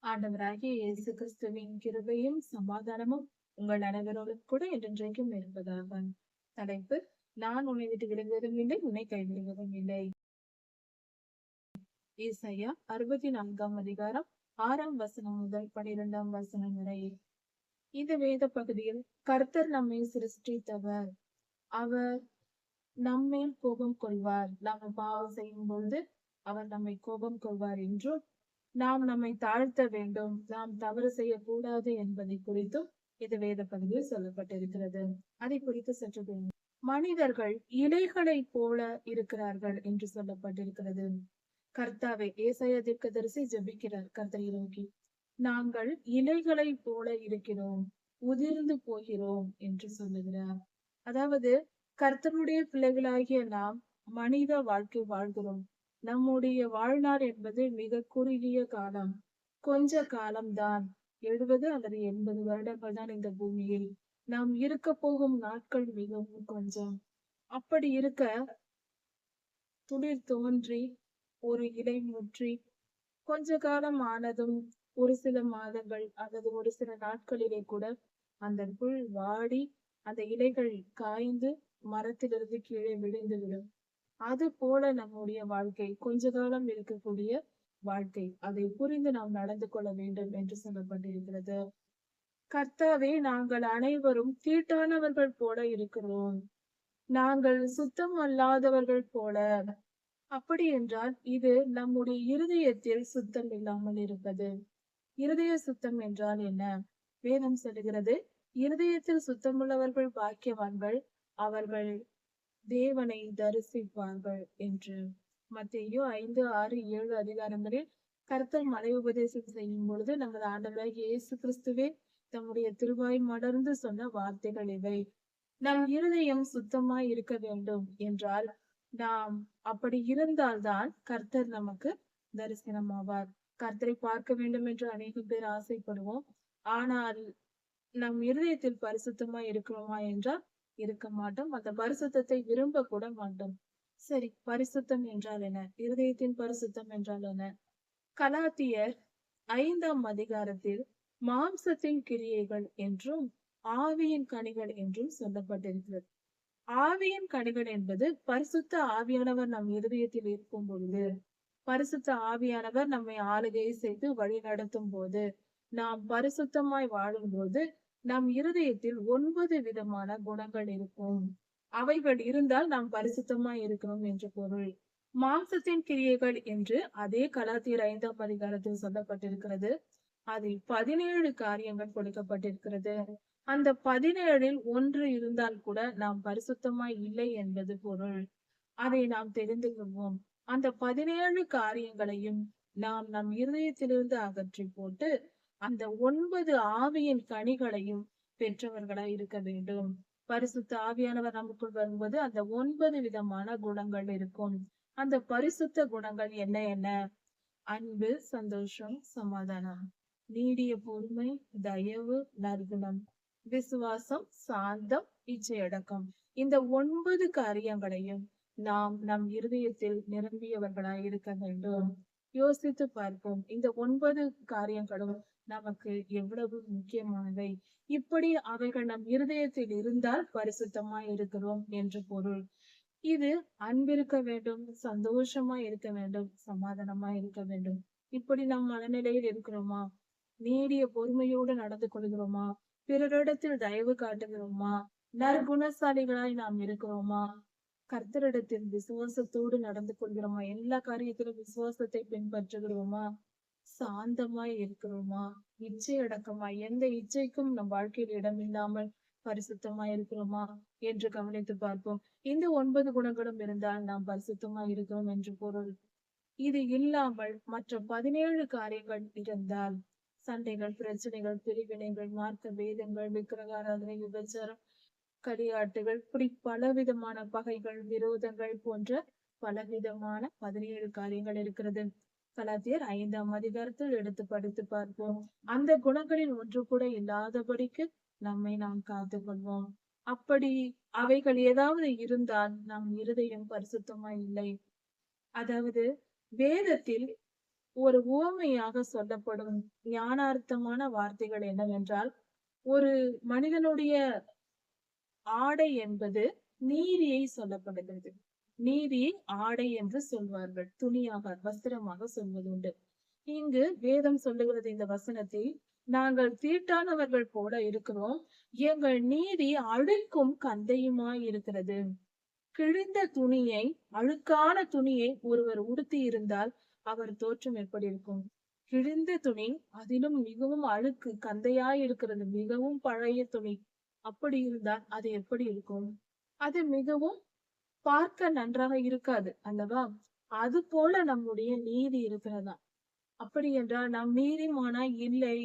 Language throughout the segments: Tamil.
ஆண்டவராகிய இயேசு கிறிஸ்துவின் கிருபையும் சமாதானமும் உங்கள் அனைவரோடும் கூட என்றென்றைக்கும் இருப்பதாக. தலைப்பு: நான் உன்னை விட்டு விலகுவதும் இல்லை, உன்னை கைவிடுவதும் இல்லை. ஏசாயா 64ஆம் அதிகாரம் 6ஆம் வசனம் முதல் 12ஆம் வசனம் வரை. இந்த வேத பகுதியில் கர்த்தர் நம்மை சிருஷ்டித்தவர். அவர் நம்மேல் கோபம் கொள்வார். நாம் பாவம் செய்யும் பொழுது அவர் நம்மை கோபம் கொள்வார் என்றும், நாம் நம்மை தாழ்த்த வேண்டும், நாம் தவறு செய்யக்கூடாது என்பதை குறித்தும் இது வேத பகுதியில் சொல்லப்பட்டிருக்கிறது. அதை குறித்து சற்று மனிதர்கள் இலைகளை போல இருக்கிறார்கள் என்று சொல்லப்பட்டிருக்கிறது. கர்த்தாவை ஏசாயா தீர்க்கதரிசி ஜெபிக்கிறார் கர்த்தரை நோக்கி, நாங்கள் இலைகளை போல இருக்கிறோம், உதிர்ந்து போகிறோம் என்று சொல்லுகிறார். அதாவது கர்த்தருடைய பிள்ளைகளாகிய நாம் மனித வாழ்க்கை வாழ்கிறோம். நம்முடைய வாழ்நாள் என்பது மிக குறுகிய காலம், கொஞ்ச காலம்தான். 70 அல்லது 80 வருடங்கள் தான் இந்த பூமியில். நாம் இருக்க போகும் நாட்கள் மிகவும் கொஞ்சம். அப்படி இருக்க, துளிர் தோன்றி ஒரு இலை முற்றி கொஞ்ச காலம் ஆனதும் ஒரு சில மாதங்கள் அல்லது ஒரு சில நாட்களிலே கூட அந்த புல் வாடி அந்த இலைகள் காய்ந்து மரத்திலிருந்து கீழே விழுந்து விடும். அது போல நம்முடைய வாழ்க்கை கொஞ்ச காலம் இருக்கக்கூடிய வாழ்க்கை. அதை புரிந்து நாம் நடந்து கொள்ள வேண்டும் என்று சொல்லப்பட்டிருக்கிறது. கர்த்தாவே, நாங்கள் அனைவரும் தீட்டானவர்கள் போல இருக்கிறோம், நாங்கள் சுத்தம் அல்லாதவர்கள் போல. அப்படி என்றால் இது நம்முடைய இருதயத்தில் சுத்தம் இல்லாமல் இருப்பது. இருதய சுத்தம் என்றால் என்ன? வேதம் சொல்லுகிறது, இருதயத்தில் சுத்தமுள்ளவர்கள் பாக்கியவான்கள், அவர்கள் தேவனை தரிசிப்பார்கள் என்று. மத்தேயு 5, 6, 7 அதிகாரங்களில் கர்த்தர் மலை உபதேசம் செய்யும் பொழுது நமது ஆண்டவராகிய இயேசு கிறிஸ்துவே தம்முடைய திருவாய் மலர்ந்து சொன்ன வார்த்தைகள் இவை. நம் இருதயம் சுத்தமாய் இருக்க வேண்டும் என்றால், நாம் அப்படி இருந்தால்தான் கர்த்தர் நமக்கு தரிசனமாவார். கர்த்தரை பார்க்க வேண்டும் என்று அநேக பேர் ஆசைப்படுவோம். ஆனால் நம் இருதயத்தில் பரிசுத்தமாய் இருக்கிறோமா என்றால் இருக்க மாட்டோம். அந்த பரிசுத்தத்தை விரும்ப கூட மாட்டோம். சரி, பரிசுத்தம் என்றால் என்ன? இருதயத்தின் பரிசுத்தம் என்றால் என்ன? கலாத்தியர் 5ஆம் அதிகாரத்தில் மாம்சத்தின் கிரியைகள் என்றும் ஆவியின் கனிகள் என்றும் சொல்லப்பட்டிருக்கிறது. ஆவியின் கனிகள் என்பது பரிசுத்த ஆவியானவர் நம் இருதயத்தில் இருக்கும் பொழுது, பரிசுத்த ஆவியானவர் நம்மை ஆளுகை செய்து வழி நடத்தும் போது, நாம் பரிசுத்தமாய் வாழும்போது நம் இருதயத்தில் 9 விதமான குணங்கள் இருக்கும். அவைகள் இருந்தால் நாம் பரிசுத்தமாய் இருக்கிறோம் என்று பொருள். மாம்சத்தின் கிரியைகள் என்று அதே கலாத்தியர் 5ஆம் அதிகாரத்தில் சொல்லப்பட்டிருக்கிறது. அதில் 17 காரியங்கள் கொடுக்கப்பட்டிருக்கிறது. அந்த 17ல் ஒன்று இருந்தால் கூட நாம் பரிசுத்தமாய் இல்லை என்பது பொருள். அதை நாம் தெரிந்து கொள்வோம். அந்த 17 காரியங்களையும் நாம் நம் இருதயத்திலிருந்து அகற்றி போட்டு அந்த 9 ஆவியின் கனிகளையும் பெற்றவர்களாய் இருக்க வேண்டும். பரிசுத்த ஆவியானவர் நமக்குள் வரும்போது அந்த 9 விதமான குணங்கள் இருக்கும். அந்த பரிசுத்த குணங்கள் என்ன என்ன? அன்பு, சந்தோஷம், சமாதானம், நீடிய பொறுமை, தயவு, நற்குணம், விசுவாசம், சாந்தம், இச்சையடக்கம். இந்த 9 காரியங்களையும் நாம் நம் இருதயத்தில் நிரம்பியவர்களாய் இருக்க வேண்டும். யோசித்து பார்ப்போம், இந்த 9 காரியங்களும் நமக்கு எவ்வளவு முக்கியமானவை. இப்படி அவைகள் நம் இருதயத்தில் இருந்தால் பரிசுத்தமாய் இருக்கிறோம் என்று பொருள். இது அன்பிருக்க வேண்டும், சந்தோஷமா இருக்க வேண்டும், சமாதானமா இருக்க வேண்டும். இப்படி நம் மனநிலையில் இருக்கிறோமா? நீடிய பொறுமையோடு நடந்து கொள்கிறோமா? பிறரிடத்தில் தயவு காட்டுகிறோமா? நற்குணசாலிகளாய் நாம் இருக்கிறோமா? கர்த்தரிடத்தில் விசுவாசத்தோடு நடந்து கொள்கிறோமா? எல்லா காரியத்திலும் விசுவாசத்தை பின்பற்றுகிறோமா? சாந்தமாய் இருக்கிறோமா? இச்சை அடக்கமா? எந்த இச்சைக்கும் நம் வாழ்க்கையில் இடம் இல்லாமல் பரிசுத்தமாய் இருக்கிறோமா என்று கவனித்து பார்ப்போம். இந்த 9 குணங்களும் இருந்தால் நாம் பரிசுத்தமாய் இருக்கிறோம் என்று பொருள். இது இல்லாமல் மற்ற 17 காரியங்கள் இருந்தால் சண்டைகள், பிரச்சனைகள், பிரிவினைகள், மார்க்க பேதங்கள், விக்கிரகாராதனை, விபச்சாரம், களியாட்டுகள், இப்படி பலவிதமான பகைகள், விரோதங்கள் போன்ற பலவிதமான 17 காரியங்கள் இருக்கிறது. கலாத்தியர் 5ஆம் அதிகாரத்தில் எடுத்து படித்து பார்ப்போம். அந்த குணங்களில் ஒன்று கூட இல்லாதபடிக்கு நம்மை நாம் காத்துக் கொள்வோம். அப்படி அவைகள் ஏதாவது இருந்தால் நம் இருதயம் பரிசுத்தமாய் இல்லை. அதாவது வேதத்தில் ஒரு உவமையாக சொல்லப்படும் ஞானார்த்தமான வார்த்தைகள் என்னவென்றால், ஒரு மனிதனுடைய ஆடை என்பது நீதியை சொல்லப்படுகிறது. நீதியை ஆடை என்று சொல்வார்கள். துணியாக, வஸ்திரமாக சொல்வதுண்டு. இங்கு வேதம் சொல்லுகிறது இந்த வசனத்தில், நாங்கள் தீட்டானவர்கள் போல இருக்கிறோம். எங்கள் நீதி அழுக்கும் கந்தையுமாய் இருக்கிறது. கிழிந்த துணியை, அழுக்கான துணியை ஒருவர் உடுத்தி இருந்தால் அவர் தோற்றம் எப்படி இருக்கும்? கிழிந்த துணி, அதிலும் மிகவும் அழுக்கு கந்தையாய் இருக்கிறது. மிகவும் பழைய துணி. அப்படி இருந்தால் அது எப்படி இருக்கும்? அது மிகவும் பார்க்க நன்றாக இருக்காது அல்லவா? அது போல நம்முடைய நீதி இருக்கிறதா? அப்படி என்றால் நாம் நீதிமானாய் இல்லை.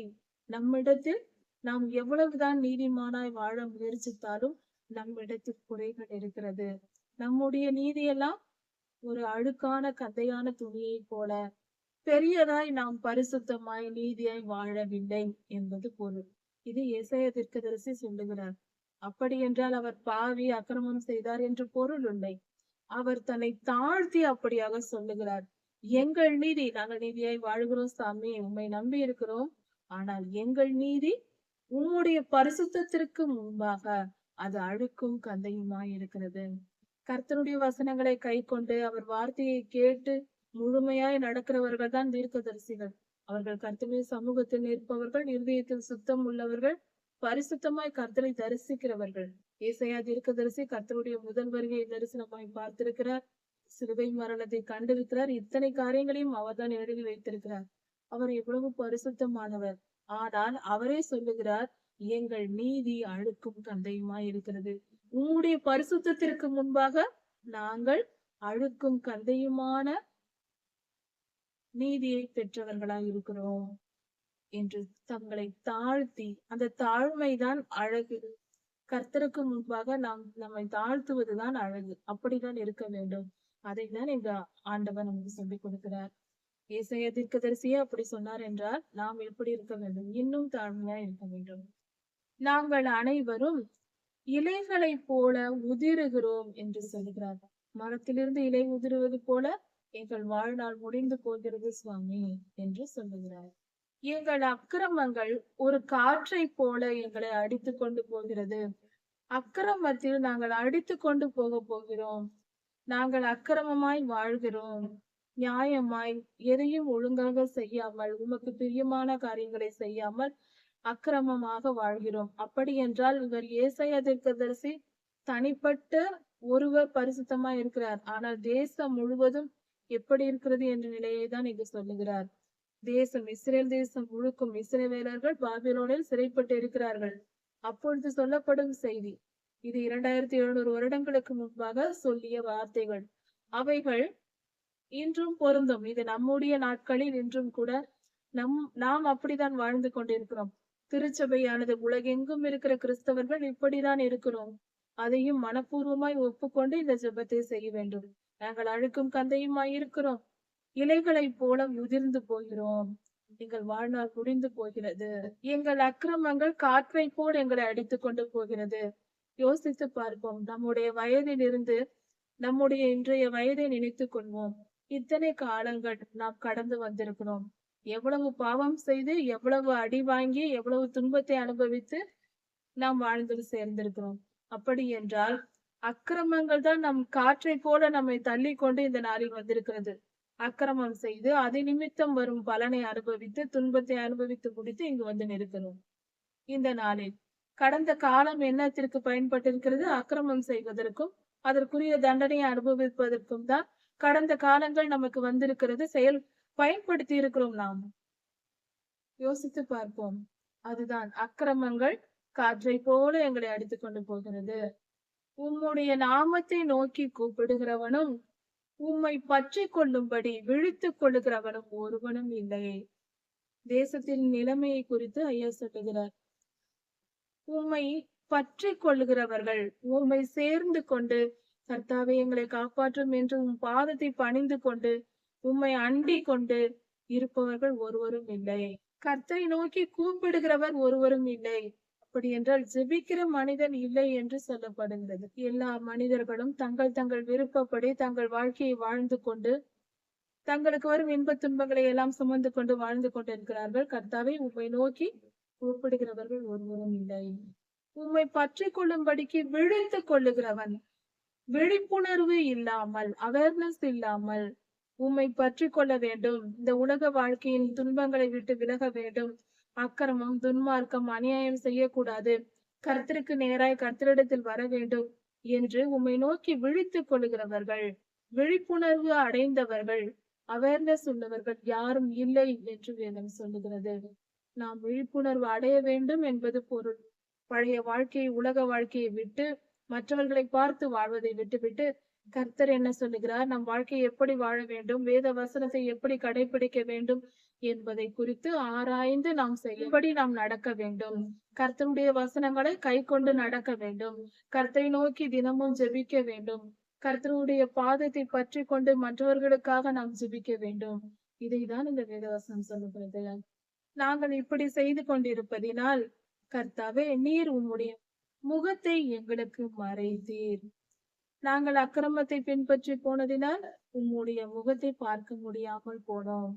நம்மிடத்தில் நாம் எவ்வளவுதான் நீதிமானாய் வாழ முயற்சித்தாலும் நம்மிடத்தில் குறைகள் இருக்கிறது. நம்முடைய நீதியெல்லாம் ஒரு அழுக்கான கதையான துணியை போல பெரியதாய் நாம் பரிசுத்தமாய் நீதியாய் வாழவில்லை என்பது பொருள். இது ஏசாயா தீர்க்கதரிசி சொல்லுகிறார். அப்படி என்றால் அவர் பாவி அக்கிரமம் செய்தார் என்று பொருள் இல்லை. அவர் தன்னை தாழ்த்தி அப்படியாக சொல்லுகிறார். எங்கள் நீதி, நாங்கள் நீதியாய் வாழ்கிறோம் சாமி, உம்மை நம்பி இருக்கிறோம். ஆனால் எங்கள் நீதி உம்முடைய பரிசுத்தத்திற்கு முன்பாக அது அழுக்கும் கந்தையுமாய் இருக்கிறது. கர்த்தருடைய வசனங்களை கை கொண்டு அவர் வார்த்தையை கேட்டு முழுமையாய் நடக்கிறவர்கள் தான் தீர்க்கதரிசிகள். அவர்கள் கர்த்தருடைய சமூகத்தில் நிற்பவர்கள், இருதயத்தில் சுத்தம் உள்ளவர்கள், பரிசுத்தமாய் கர்த்தரை தரிசிக்கிறவர்கள். ஏசாயா தீர்க்கதரிசி கர்த்தருடைய முதல் வருகையை தரிசனமாய் பார்த்திருக்கிறார். சிலுவை மரணத்தை கண்டிருக்கிறார். இத்தனை காரியங்களையும் அவர்தான் எழுதி வைத்திருக்கிறார். அவர் எவ்வளவு பரிசுத்தமானவர். ஆனால் அவரே சொல்லுகிறார், எங்கள் நீதி அழுக்கும் கந்தையுமாய் இருக்கிறது. உம்முடைய பரிசுத்தத்திற்கு முன்பாக நாங்கள் அழுக்கும் கந்தையுமான நீதியை பெற்றவர்களாய் இருக்கிறோம் என்று தங்களை தாழ்த்தி, அந்த தாழ்மைதான் அழகு. கர்த்தருக்கு முன்பாக நாம் நம்மை தாழ்த்துவதுதான் அழகு. அப்படிதான் இருக்க வேண்டும். அதைத்தான் எங்க ஆண்டவர் நமக்கு சொல்லிக் கொடுக்கிறார். ஏசாயா தீர்க்கதரிசியே அப்படி சொன்னார் என்றால் நாம் எப்படி இருக்க வேண்டும்? இன்னும் தாழ்மையா இருக்க வேண்டும். நாங்கள் அனைவரும் இலைகளைப் போல உதிருகிறோம் என்று சொல்கிறார். மரத்திலிருந்து இலை உதிருவது போல எங்கள் வாழ்நாள் முடிந்து போகிறது சுவாமி என்று சொல்லுகிறார். எங்கள் அக்கிரமங்கள் ஒரு காற்றை போல எங்களை அடித்து கொண்டு போகிறது. அக்கிரமத்தில் நாங்கள் அடித்து கொண்டு போகிறோம். நாங்கள் அக்கிரமமாய் வாழ்கிறோம். நியாயமாய் எதையும் ஒழுங்காக செய்யாமல், உமக்கு பிரியமான காரியங்களை செய்யாமல் அக்கிரமமாக வாழ்கிறோம். அப்படி என்றால் இவர் ஏசாயா தீர்க்கதரிசி தனிப்பட்ட ஒருவர் பரிசுத்தமா இருக்கிறார். ஆனால் தேசம் முழுவதும் எப்படி இருக்கிறது என்ற நிலையை தான் இங்கு சொல்லுகிறார். தேசம், இஸ்ரேல் தேசம் முழுக்கும் இஸ்ரவேலர்கள் பாபிலோனில் சிறைப்பட்டு இருக்கிறார்கள். அப்பொழுது சொல்லப்படும் செய்தி இது 2700 வருடங்களுக்கு முன்பாக சொல்லிய வார்த்தைகள். அவைகள் இன்றும் பொருந்தும். இது நம்முடைய நாட்களில் இன்றும் கூட நாம் அப்படித்தான் வாழ்ந்து கொண்டிருக்கிறோம். திருச்சபையானது உலகெங்கும் இருக்கிற கிறிஸ்தவர்கள் இப்படிதான் இருக்கிறோம். அதையும் மனப்பூர்வமாய் ஒப்புக்கொண்டு இந்த ஜெபத்தை செய்ய வேண்டும். நாங்கள் அழுக்கும் கந்தையுமாய் இருக்கிறோம். இலைகளைப் போல உதிர்ந்து போகிறோம். எங்கள் வாழ்நாள் முடிந்து போகிறது. எங்கள் அக்கிரமங்கள் காற்றை போல் எங்களை அடித்துக் கொண்டு போகிறது. யோசித்து பார்ப்போம். நம்முடைய வயதில் இருந்து நம்முடைய இன்றைய வயதை நினைத்துக் கொள்வோம். இத்தனை காலங்கள் நாம் கடந்து வந்திருக்கிறோம். எவ்வளவு பாவம் செய்து, எவ்வளவு அடி வாங்கி, எவ்வளவு துன்பத்தை அனுபவித்து நாம் வாழ்ந்து சேர்ந்திருக்கிறோம். அப்படி என்றால் அக்கிரமங்கள் தான் நம் காற்றை போல நம்மை தள்ளி கொண்டு இந்த நாளில் வந்திருக்கிறது. அக்கிரமம் செய்து அதை நிமித்தம் வரும் பலனை அனுபவித்து, துன்பத்தை அனுபவித்து முடித்து இங்கு வந்து நிற்கணும். இந்த நாளில் கடந்த காலம் என்னத்திற்கு பயன்பட்டிருக்கிறது? அக்கிரமம் செய்வதற்கும் அதற்குரிய தண்டனையை அனுபவிப்பதற்கும் தான் கடந்த காலங்கள் நமக்கு வந்திருக்கிறது. பயன்படுத்தி இருக்கிறோம். நாம் யோசித்து பார்ப்போம். அதுதான் அக்கிரமங்கள் காற்றை போல எங்களை அடித்துக் கொண்டு போகிறது. உம்முடைய நாமத்தை நோக்கி கூப்பிடுகிறவனும் உம்மை பற்றி கொள்ளும்படி விழித்துக் கொள்ளுகிறவனும் ஒருவனும் இல்லை. தேசத்தின் நிலைமையை குறித்து ஐயா சொல்லுகிறார். உம்மை பற்றி கொள்ளுகிறவர்கள், உம்மை சேர்ந்து கொண்டு கர்த்தாவே எங்களை காப்பாற்றும் என்று உம் பாதத்தை பணிந்து கொண்டு உம்மை அண்டிக் கொண்டு இருப்பவர்கள் ஒருவரும் இல்லை. கர்த்தரை நோக்கி கூப்பிடுகிறவர் ஒருவரும் இல்லை. அப்படி என்றால் ஜெபிக்கிற மனிதன் இல்லை என்று சொல்லப்படுகிறது. எல்லா மனிதர்களும் தங்கள் தங்கள் விருப்பப்படி தங்கள் வாழ்க்கையை வாழ்ந்து கொண்டு தங்களுக்கு வரும் இன்பத் துன்பங்களை எல்லாம் சுமந்து கொண்டு வாழ்ந்து கொண்டிருக்கிறார்கள். கர்த்தாவே, உம்மை நோக்கி கூப்பிடுகிறவர்கள் ஒருவரும் இல்லை. உம்மை பற்றி கொள்ளும்படிக்கு விழித்துக் கொள்ளுகிறவன், விழிப்புணர்வு இல்லாமல், அவேர்னஸ் இல்லாமல் உம்மை பற்றி கொள்ள வேண்டும். இந்த உலக வாழ்க்கையின் துன்பங்களை விட்டு விலக வேண்டும். அக்கிரமம், துன்மார்க்கம், அநியாயம் செய்யக்கூடாது. கர்த்தருக்கு நேராய் கர்த்தரிடத்தில் வர வேண்டும் என்று உம்மை நோக்கி விழித்துக் கொள்ளுகிறவர்கள், விழிப்புணர்வு அடைந்தவர்கள், அவேர்னஸ் உள்ளவர்கள் யாரும் இல்லை என்று வேதம் சொல்லுகிறது. நாம் விழிப்புணர்வு அடைய வேண்டும் என்பது பொருள். பழைய வாழ்க்கையை, உலக வாழ்க்கையை விட்டு மற்றவர்களை பார்த்து வாழ்வதை விட்டுவிட்டு கர்த்தர் என்ன சொல்லுகிறார், நம் வாழ்க்கையை எப்படி வாழ வேண்டும், வேத வசனத்தை எப்படி கடைபிடிக்க வேண்டும் என்பதை குறித்து ஆராய்ந்து நாம் செய்யும்படி நாம் நடக்க வேண்டும். கர்த்தருடைய வசனங்களை கை கொண்டு நடக்க வேண்டும். கர்த்தரை நோக்கி தினமும் ஜெபிக்க வேண்டும். கர்த்தருடைய பாதத்தை பற்றி கொண்டு மற்றவர்களுக்காக நாம் ஜெபிக்க வேண்டும். இதைதான் இந்த வேதவசனம் சொல்லுகிறது. நாங்கள் இப்படி செய்து கொண்டிருப்பதினால் கர்த்தாவே, நீர் உம்முடைய முகத்தை எங்களுக்கு மறைத்தீர். நாங்கள் அக்கிரமத்தை பின்பற்றி போனதினால் உம்முடைய முகத்தை பார்க்க முடியாமல் போனோம்.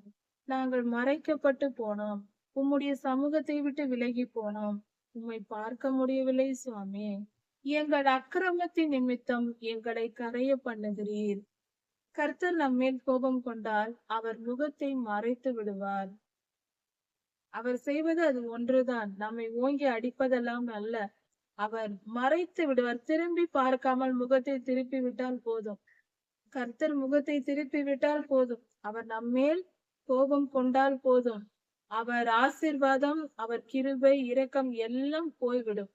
நாங்கள் மறைக்கப்பட்டு போனோம். உம்முடைய சமூகத்தை விட்டு விலகி போனோம். உம்மை பார்க்க முடியவில்லை சுவாமி. எங்கள் அக்கிரமத்தின் நிமித்தம் எங்களை கரைய பண்ணுகிறீர். கர்த்தர் நம்மேல் கோபம் கொண்டால் அவர் முகத்தை மறைத்து விடுவார். அவர் செய்வது அது ஒன்றுதான். நம்மை ஓங்கி அடிப்பதெல்லாம் அல்ல. அவர் மறைத்து விடுவார். திரும்பி பார்க்காமல் முகத்தை திருப்பி விட்டால் போதும். கர்த்தர் முகத்தை திருப்பி விட்டால் போதும். அவர் நம்மேல் கோபம் கொண்டால் போதும். அவர் ஆசீர்வாதம், அவர் கிருபை, இரக்கம் எல்லாம் போய்விடும்.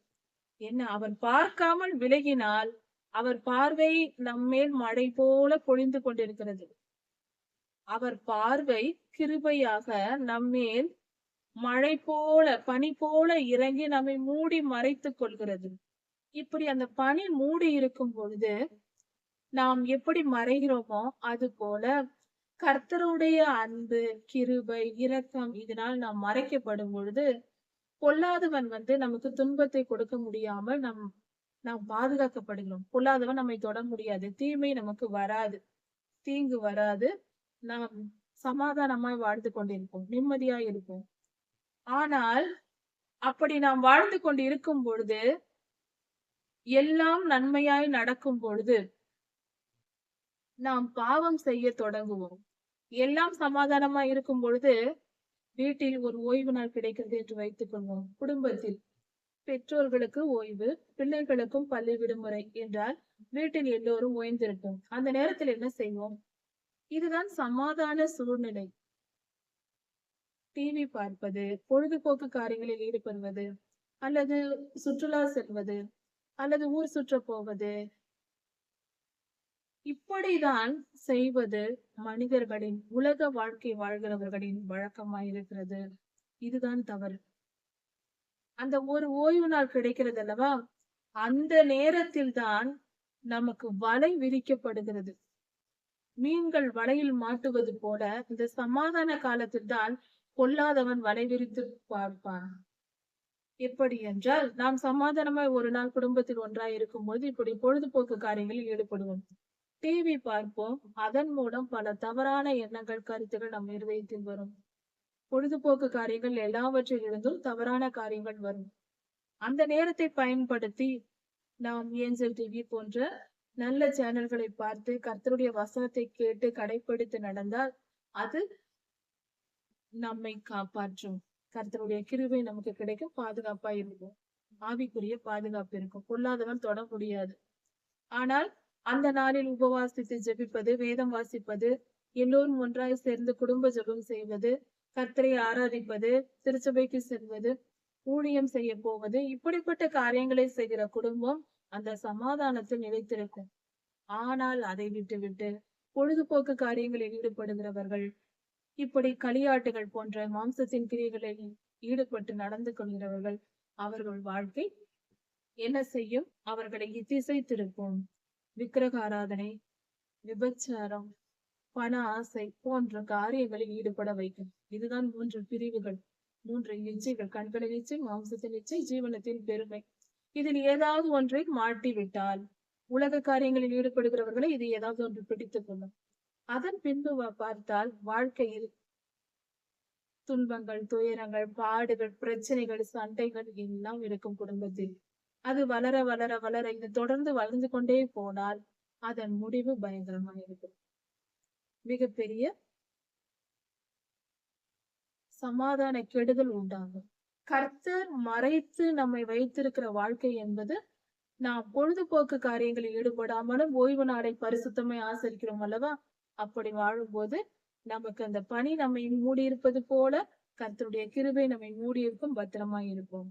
என்ன, அவர் பார்க்காமல் விலகினால் அவர் பார்வை நம்மேல் மழை போல பொழிந்து கொண்டிருக்கிறது. அவர் பார்வை கிருபையாக நம்மேல் மழை போல, பனி போல இறங்கி நம்மை மூடி மறைத்துக் கொள்கிறது. இப்படி அந்த பனி மூடி இருக்கும் பொழுது நாம் எப்படி மறைகிறோமோ அது போல கர்த்தருடைய அன்பு, கிருபை, இரக்கம் இதனால் நாம் மறைக்கப்படும் பொழுது பொல்லாதவன் நமக்கு துன்பத்தை கொடுக்க முடியாமல் நாம் பாதுகாக்கப்படுகிறோம். பொல்லாதவன் நம்மை தொட முடியாது. தீமை நமக்கு வராது, தீங்கு வராது. நாம் சமாதானமாய் வாழ்ந்து கொண்டிருப்போம், நிம்மதியாய் இருப்போம். ஆனால் அப்படி நாம் வாழ்ந்து கொண்டு இருக்கும் பொழுது, எல்லாம் நன்மையாய் நடக்கும் பொழுது நாம் பாவம் செய்ய தொடங்குவோம். எல்லாம் சமாதானமாய் இருக்கும் பொழுது வீட்டில் ஒரு ஓய்வு நாள் கிடைக்கிறது என்று வைத்துக் கொள்வோம். குடும்பத்தில் பெற்றோர்களுக்கு ஓய்வு, பிள்ளைகளுக்கும் பள்ளி விடுமுறை என்றால் வீட்டில் எல்லோரும் ஓய்ந்திருக்கும். அந்த நேரத்தில் என்ன செய்வோம்? இதுதான் சமாதான சூழ்நிலை. டிவி பார்ப்பது, பொழுதுபோக்கு காரியங்களில் ஈடுபடுவது, அல்லது சுற்றுலா செல்வது, அல்லது ஊர் சுற்ற போவது, இப்படிதான் செய்வது மனிதர்களின், உலக வாழ்க்கை வாழ்கிறவர்களின் வழக்கமாயிருக்கிறது. இதுதான் தவறு. அந்த ஒரு ஓய்வு நாள் கிடைக்கிறது அல்லவா, அந்த நேரத்தில் தான் நமக்கு வலை விரிக்கப்படுகிறது. மீன்கள் வலையில் மாட்டுவது போல இந்த சமாதான காலத்தில் தான் பொல்லாதவன் வலை விரித்து பார்ப்பான். எப்படி என்றால், நாம் சமாதானமாய் ஒரு நாள் குடும்பத்தில் ஒன்றாய் இருக்கும் போது இப்படி பொழுதுபோக்கு காரியங்களில் ஈடுபடுவோம். டிவி பார்ப்போம். அதன் மூலம் பல தவறான எண்ணங்கள், கருத்துகள் நம் இருதயத்தில் வரும். பொழுதுபோக்கு காரியங்கள் எல்லாவற்றிலிருந்தும் தவறான காரியங்கள் வரும். அந்த நேரத்தை பயன்படுத்தி நாம் ஏஞ்சல் டிவி போன்ற நல்ல சேனல்களை பார்த்து கர்த்தருடைய வசனத்தை கேட்டு கடைபிடித்து நடந்தால் அது நம்மை காப்பாற்றும். கர்த்தருடைய கிருபை நமக்கு கிடைக்கும், பாதுகாப்பா இருக்கும், ஆவிக்குரிய பாதுகாப்பு இருக்கும். பொல்லாதவன் தொட முடியாது. ஆனால் அந்த நாளில் உபவாசித்து ஜெபிப்பது, வேதம் வாசிப்பது, எல்லோரும் ஒன்றாய் சேர்ந்து குடும்ப ஜெபம் செய்வது, கர்த்தரை ஆராதிப்பது, திருச்சபைக்கு செல்வது, ஊழியம் செய்ய போவது, இப்படிப்பட்ட காரியங்களை செய்கிற குடும்பம் அந்த சமாதானத்தில் நிலைத்திருக்கும். ஆனால் அதை விட்டு பொழுதுபோக்கு காரியங்களில் ஈடுபடுகிறவர்கள், இப்படி களியாட்டுகள் போன்ற மாம்சத்தின் கிரியைகளில் ஈடுபட்டு நடந்து கொள்கிறவர்கள், அவர்கள் வாழ்க்கை என்ன செய்யும்? அவர்களை திசை திருப்பும். விக்கிரக ஆராதனை, விபச்சாரம், பண ஆசை போன்ற காரியங்களில் ஈடுபட வைக்கும். இதுதான் 3 பிரிவுகள், 3 இச்சைகள். கண்களின் இச்சை, மாம்சத்தின் இச்சை, ஜீவனத்தின் பெருமை. இதில் ஏதாவது ஒன்றை மாட்டிவிட்டால், உலக காரியங்களில் ஈடுபடுகிறவர்களை இது ஏதாவது ஒன்று பிடித்துக் கொள்ளும். அதன் பின்பு பார்த்தால் வாழ்க்கையில் துன்பங்கள், துயரங்கள், பாடுகள், பிரச்சனைகள், சண்டைகள் எல்லாம் இருக்கும் குடும்பத்தில். அது வளர வளர வளர இது தொடர்ந்து வளர்ந்து கொண்டே போனால் அதன் முடிவு பயங்கரமா இருக்கும். மிகப்பெரிய சமாதான கெடுதல் உண்டாகும். கர்த்தர் மறைத்து நம்மை வைத்திருக்கிற வாழ்க்கை என்பது நாம் பொழுதுபோக்கு காரியங்களில் ஈடுபடாமலும் ஓய்வு நாளை பரிசுத்தமாய் ஆசரிக்கிறோம் அல்லவா? அப்படி வாழும்போது நமக்கு அந்த பணி நம்மை மூடி இருப்பது போல கர்த்தருடைய கிருபை நம்மை மூடி இருக்கும், பத்திரமாய் இருப்போம்.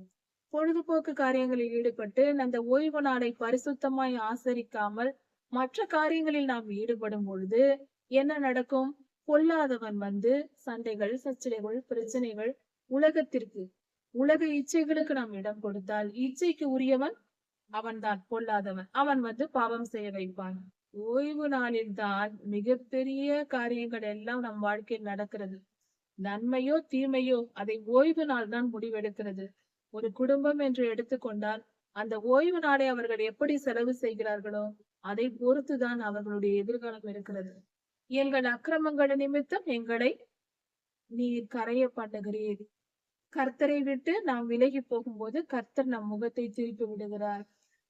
பொழுதுபோக்கு காரியங்களில் ஈடுபட்டு அந்த ஓய்வு நாளை பரிசுத்தமாய் ஆசரிக்காமல் மற்ற காரியங்களில் நாம் ஈடுபடும் பொழுது என்ன நடக்கும்? பொல்லாதவன் வந்து சண்டைகள், சச்சரவுகள், பிரச்சனைகள், உலகத்திற்கு உலக இச்சைகளுக்கு நாம் இடம் கொடுத்தால் இச்சைக்கு உரியவன் அவன்தான் பொல்லாதவன். அவன் வந்து பாவம் செய்ய வைப்பான். ஓய்வு நாளில் தான் மிகப்பெரிய காரியங்கள் எல்லாம் நம் வாழ்க்கையில் நடக்கிறது. நன்மையோ தீமையோ அதை ஓய்வு நாள் தான் முடிவெடுக்கிறது. ஒரு குடும்பம் என்று எடுத்துக்கொண்டால் அந்த ஓய்வு நாளை அவர்கள் எப்படி செலவு செய்கிறார்களோ அதை பொறுத்துதான் அவர்களுடைய எதிர்காலம் இருக்கிறது. எங்கள் அக்கிரமங்கள் நிமித்தம் எங்களை நீர் கரைய பண்ணுகிறீர். கர்த்தரை விட்டு நாம் விலகி போகும்போது கர்த்தர் நம் முகத்தை திருப்பி விடுகிறார்.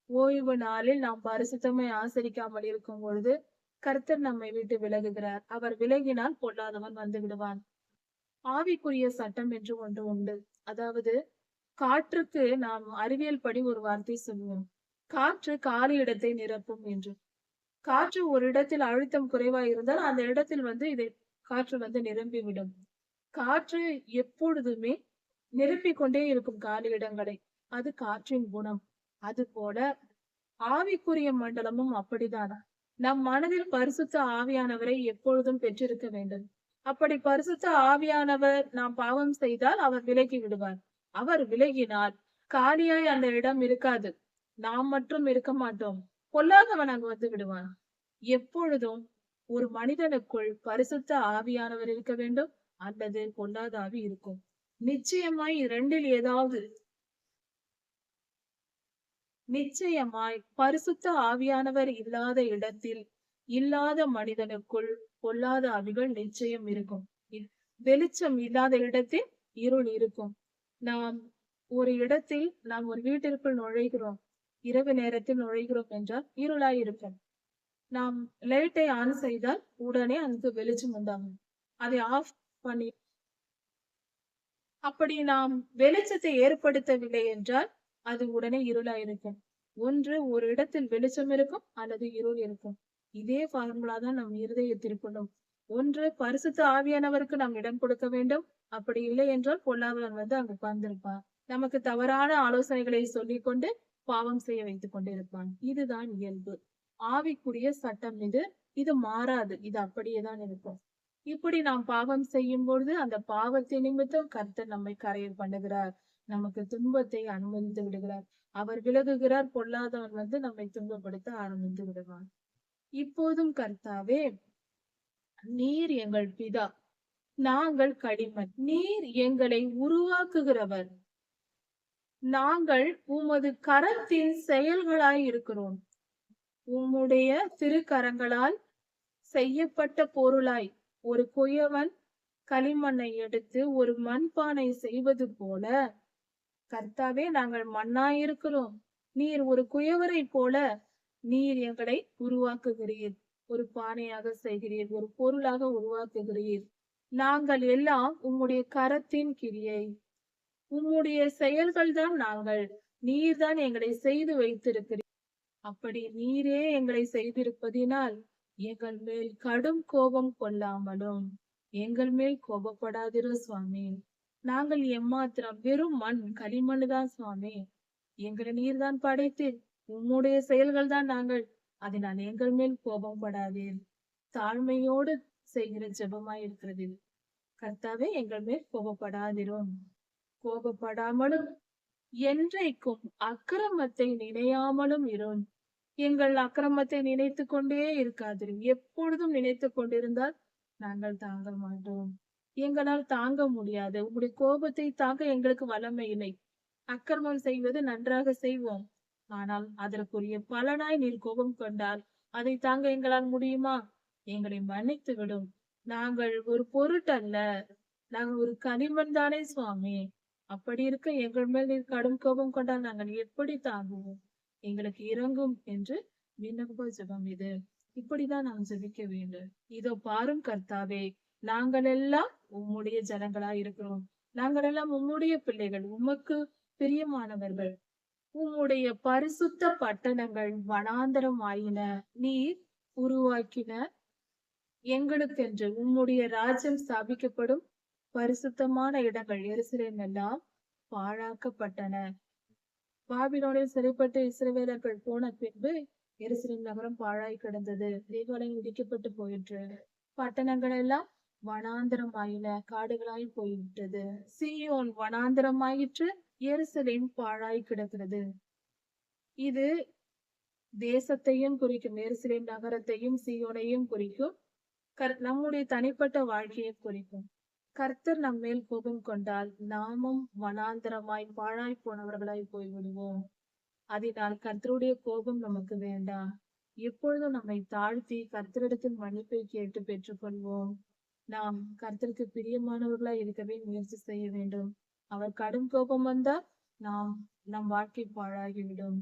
ஓய்வு நாளில் நாம் பரிசுத்தமை ஆசரிக்காமல் இருக்கும் பொழுது கர்த்தர் நம்மை விட்டு விலகுகிறார். அவர் விலகினால் பொல்லாதவன் வந்து விடுவான். ஆவிக்குரிய சட்டம் என்று ஒன்று உண்டு. அதாவது காற்றுக்கு நாம் அறிவியல் படி ஒரு வார்த்தை சொல்லுவோம். காற்று காலி இடத்தை நிரப்பும் என்று. காற்று ஒரு இடத்தில் அழுத்தம் குறைவாய் இருந்தால் அந்த இடத்தில் வந்து காற்று வந்து நிரம்பிவிடும். காற்று எப்பொழுதுமே நிரப்பிக் கொண்டே இருக்கும் காலி இடங்களை. அது காற்றின் குணம். அது போல ஆவிக்குரிய மண்டலமும் அப்படிதான். நம் மனதில் பரிசுத்த ஆவியானவரை எப்பொழுதும் பெற்றிருக்க வேண்டும். அப்படி பரிசுத்த ஆவியானவர் நாம் பாவம் செய்தால் அவர் விலகி விடுவார். அவர் விலகினால் காலியாய் அந்த இடம் இருக்காது. நாம் மட்டும் இருக்க மாட்டோம். பொல்லாதவன் அங்கு வந்து விடுவான். எப்பொழுதும் ஒரு மனிதனுக்குள் பரிசுத்த ஆவியானவர் இருக்க வேண்டும், அல்லது பொல்லாத ஆவி இருக்கும். நிச்சயமாய் இரண்டில் ஏதாவது நிச்சயமாய் பரிசுத்த ஆவியானவர் இல்லாத இடத்தில் இல்லாத மனிதனுக்குள் பொல்லாத ஆவிகள் நிச்சயம் இருக்கும். வெளிச்சம் இல்லாத இடத்தில் இருள் இருக்கும். நாம் ஒரு வீட்டிற்குள் நுழைகிறோம், இரவு நேரத்தில் நுழைகிறோம் என்றால் இருளாய் இருக்கும். நாம் லைட்டை ஆன் செய்தால் உடனே அங்கு வெளிச்சம் உண்டாகும். அதை ஆஃப் பண்ணி அப்படி நாம் வெளிச்சத்தை ஏற்படுத்தவில்லை என்றால் அது உடனே இருளாயிருக்கும். ஒன்று ஒரு இடத்தில் வெளிச்சம் இருக்கும் அல்லது இருள் இருக்கும். இதே ஃபார்முலா தான் நம் இருதயத்திற்குள்ளும். ஒன்று பரிசுத்த ஆவியானவருக்கு நாம் இடம் கொடுக்க வேண்டும். அப்படி இல்லை என்றால் பொல்லாதவன் வந்து அங்கு உட்கார்ந்திருப்பான். நமக்கு தவறான ஆலோசனைகளை சொல்லிக் கொண்டு பாவம் செய்ய வைத்துக் கொண்டிருப்பான். இதுதான் இயல்பு. ஆவிக்குரிய சட்டம் இது மாறாது. இது அப்படியேதான் இருக்கும். இப்படி நாம் பாவம் செய்யும் பொழுது அந்த பாவத்தை நிமித்தம் கர்த்தர் நம்மை கரையர் பண்ணுகிறார். நமக்கு துன்பத்தை அனுமதித்து விடுகிறார். அவர் விலகுகிறார். பொல்லாதவன் வந்து நம்மை துன்பப்படுத்த ஆரம்பித்து விடுவான். இப்போதும் கர்த்தாவே, நீர் எங்கள் பிதா, நாங்கள் கடிமன். நீர் எங்களை உருவாக்குகிறவர். நாங்கள் உமது கரத்தின் செயல்களாய் இருக்கிறோம். உம்முடைய திருக்கரங்களால் செய்யப்பட்ட பொருளாய் ஒரு குயவன் களிமண்ணை எடுத்து ஒரு மண்பானை செய்வது போல கர்த்தாவே நாங்கள் மண்ணாயிருக்கிறோம். நீர் ஒரு குயவரை போல நீர் எங்களை உருவாக்குகிறீர். ஒரு பானையாக செய்கிறீர், ஒரு பொருளாக உருவாக்குகிறீர். நாங்கள் எல்லாம் உம்முடைய கரத்தின் கிரியை, உம்முடைய செயல்கள் தான் நாங்கள். நீர்தான் எங்களை செய்து வைத்திருக்கிறீர். அப்படி நீரே எங்களை செய்திருப்பதினால் எங்கள் மேல் கடும் கோபம் கொள்ளாமலும் எங்கள் மேல் கோபப்படாதிரும் சுவாமி. நாங்கள் எம்மாத்திரம் வெறும் மண், களிமண்ணுதான் சுவாமி. எங்களை நீர்தான் படைத்து உம்முடைய செயல்கள் தான் நாங்கள். அதனால் எங்கள் மேல் கோபம் படாதீர். தாழ்மையோடு செய்கிற ஜெபமாய் இருக்கிறது. கர்த்தாவே, எங்கள் மேல் கோபப்படாதிரும். கோபப்படாமலும் என்றைக்கும் அக்கிரமத்தை நினையாமலும் இரும். எங்கள் அக்கிரமத்தை நினைத்து கொண்டே இருக்காதிரும். எப்பொழுதும் நினைத்து கொண்டிருந்தால் நாங்கள் தாங்க மாட்டோம். எங்களால் தாங்க முடியாது. உங்களுடைய கோபத்தை தாங்க எங்களுக்கு வல்லமை இல்லை. அக்கிரமம் செய்வது நன்றாக செய்வோம். ஆனால் அதற்குரிய பலனாய் நீர் கோபம் கொண்டால் அதை தாங்க எங்களால் முடியுமா? எங்களை மன்னித்து விடும். நாங்கள் ஒரு பொருட்டல்ல. நாங்கள் ஒரு களிமண் தானே சுவாமி. அப்படி இருக்க எங்கள் மேல் நீர் கடும் கோபம் கொண்டால் நாங்கள் எப்படி தாங்குவோம்? எங்களுக்கு இரங்கும் என்று விண்ணப்ப ஜெபம் இது. இப்படிதான் நாம் ஜெபிக்க வேண்டும். இதோ பாரும் கர்த்தாவே, நாங்கள் எல்லாம் உம்முடைய ஜனங்களா இருக்கிறோம். நாங்கள் எல்லாம் உம்முடைய பிள்ளைகள், உமக்கு பிரியமானவர்கள். உம்முடைய பரிசுத்த பட்டணங்கள் வனாந்தரம் ஆயின. நீர் உருவாக்கின எங்களுக்கென்று உம்முடைய ராஜ்யம் ஸ்தாபிக்கப்படும் பரிசுத்தமான இடங்கள் எருசலேம் எல்லாம் பாழாக்கப்பட்டன. பாபிலோனில் சிறைப்பட்டு இஸ்ரவேலர்கள் போன பின்பு எருசலேம் நகரம் பாழாய் கிடந்தது. தேவாலயம் இடிக்கப்பட்டு போயிற்று. பட்டணங்கள் எல்லாம் வனாந்தரமாயின, காடுகளாய் போய்விட்டது. சீயோன் வனாந்தரமாயிற்று, எருசலேம் பாழாய் கிடக்கிறது. இது தேசத்தையும் குறிக்கும். எருசலேம் நகரத்தையும் சீயோனையும் குறிக்கும். நம்முடைய தனிப்பட்ட வாழ்க்கையை குறிக்கும். கர்த்தர் நம் மேல் கோபம் கொண்டால் நாமும் வனாந்தரமாய் பாழாய் போனவர்களாய் போய்விடுவோம். அதனால் கர்த்தருடைய கோபம் நமக்கு வேண்டாம். எப்பொழுதும் நம்மை தாழ்த்தி கர்த்தரிடத்தில் மன்னிப்பை கேட்டு பெற்றுக்கொள்வோம். நாம் கர்த்தருக்கு பிரியமானவர்களாய் இருக்கவே முயற்சி செய்ய வேண்டும். அவர் கடும் கோபம் வந்தால் நம் வாழ்க்கை பாழாகிவிடும்,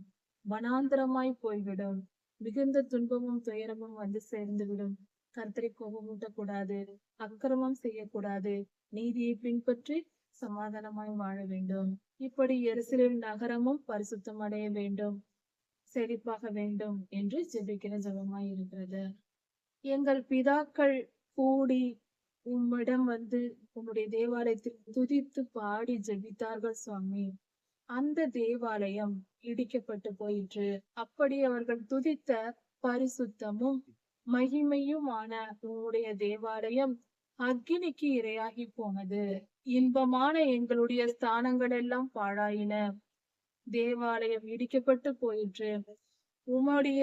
வனாந்தரமாய் போய்விடும். மிகுந்த துன்பமும் துயரமும் வந்து சேர்ந்துவிடும். கர்த்தரை கோபமூட்டக்கூடாது, அக்கிரமம் செய்யக்கூடாது, நீதியை பின்பற்றி சமாதானமாய் வாழ வேண்டும். இப்படி எருசலேம் நகரமும் பரிசுத்தம் அடைய வேண்டும், செழிப்பாக வேண்டும் என்று ஜெபிக்கிற ஜெபமாய் இருக்கிறது. எங்கள் பிதாக்கள் கூடி உம்மிடம் வந்து உம்முடைய தேவாலயத்தில் துதித்து பாடி ஜெபித்தார்கள் சுவாமி. அந்த தேவாலயம் இடிக்கப்பட்டு போயிற்று. அப்படி அவர்கள் துதித்த பரிசுத்தமும் மகிமையுமான உம்முடைய தேவாலயம் அக்கினிக்கு இரையாகி போனது. இன்பமான எங்களுடைய ஸ்தானங்கள் எல்லாம் பாழாயின. தேவாலயம் இடிக்கப்பட்டு போயிற்று. உம்முடைய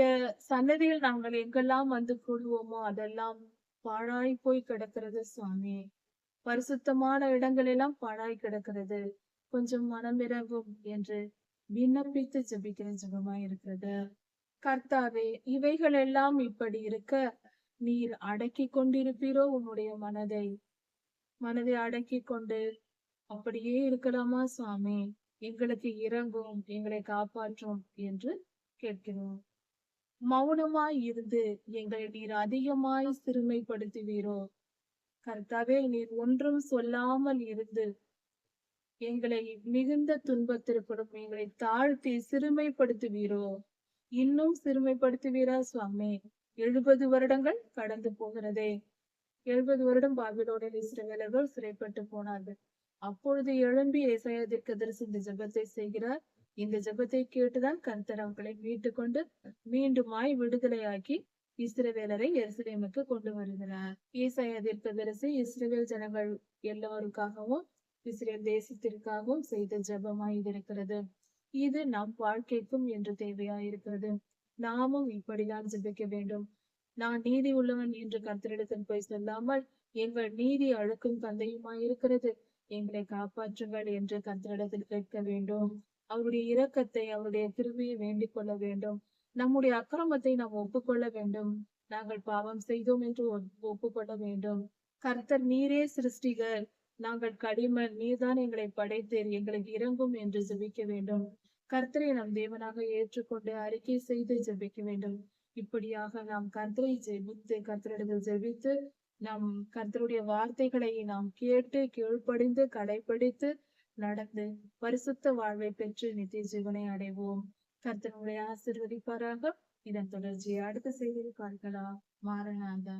சன்னதியில் நாங்கள் எங்கெல்லாம் வந்து கூடுவோமோ அதெல்லாம் பாழாய் போய் கிடக்கிறது சுவாமி. பரிசுத்தமான இடங்கள் எல்லாம் பாழாய் கிடக்கிறது. கொஞ்சம் மனமிறங்கும் என்று விண்ணப்பித்து ஜெபிக்கிற ஜெபமாய் இருக்கிறது. கர்த்தாவே, இவைகள் எல்லாம் இப்படி இருக்க நீர் அடக்கி கொண்டிருப்பீரோ உம்முடைய மனதை அடக்கி கொண்டு அப்படியே இருக்கலாமா சுவாமி? எங்களுக்கு இறங்கும், எங்களை காப்பாற்றும் என்று கேட்கிறோம். மௌனமாய் இருந்து எங்களை நீர் அதிகமாய் சிறுமைப்படுத்துவீரோ? கர்த்தாவே, நீர் ஒன்றும் சொல்லாமல் இருந்து எங்களை மிகுந்த துன்பத்திற்குள்ளும் எங்களை தாழ்த்தி சிறுமைப்படுத்துவீரோ? இன்னும் சிறுமைப்படுத்துவீரா சுவாமி? 70 வருடங்கள் கடந்து போகிறதே. 70 வருடம் பாபிலோனில் இஸ்ரவேலர்கள் சிறைப்பட்டு போனார்கள். அப்பொழுது எழும்பி ஏசாயா தீர்க்கதரிசி இந்த ஜெபத்தை செய்கிறார். இந்த ஜெபத்தை கேட்டுதான் கர்த்தர் அவர்களை மீட்டு கொண்டு மீண்டுமாய் விடுதலையாக்கி இஸ்ரவேலரை எருசலேமுக்கு கொண்டு வருகிறார். ஏசாயா தீர்க்கதரிசி இஸ்ரவேல் ஜனங்கள் எல்லோருக்காகவும் இஸ்ரேல் தேசத்திற்காகவும் செய்த ஜெபமாய் இருக்கிறது. இது நம் வாழ்க்கைக்கும் என்று தேவையாயிருக்கிறது. நாமும் இப்படிதான் ஜெபிக்க வேண்டும். நான் நீதி உள்ளவன் என்று கர்த்தரிடத்தில் போய் சொல்லாமல், எங்கள் நீதி அழுக்கும் தந்தையுமாயிருக்கிறது, எங்களை காப்பாற்றுங்கள் என்று கர்த்தரிடத்தில் கேட்க வேண்டும். அவருடைய இரக்கத்தை, அவருடைய கிருபையை வேண்டிக் கொள்ள வேண்டும். நம்முடைய அக்கிரமத்தை நாம் ஒப்புக்கொள்ள வேண்டும். நாங்கள் பாவம் செய்தோம் என்று ஒப்புக்கொள்ள வேண்டும். கர்த்தர் நீரே சிருஷ்டிகர், நாங்கள் களிமண், நீர்தான் எங்களை படைத்தீர், எங்களுக்கு இறங்கும் என்று ஜெபிக்க வேண்டும். கர்த்தரை நம் தேவனாக ஏற்றுக்கொண்டு அறிக்கை செய்து ஜெபிக்க வேண்டும். இப்படியாக நாம் கர்த்தரை ஜெபித்து, கர்த்தரிடத்தில் ஜெபித்து, நம் கர்த்தருடைய வார்த்தைகளை நாம் கேட்டு கீழ்ப்படிந்து கடைபிடித்து நடந்து பரிசுத்த வாழ்வை பெற்று நித்திய ஜீவனை அடைவோம். கர்த்தருடைய ஆசீர்வதிப்பாராக. இதன் தொடர்ச்சியை அடுத்த செய்தியில் பார்க்கலாம். மாரநாதா.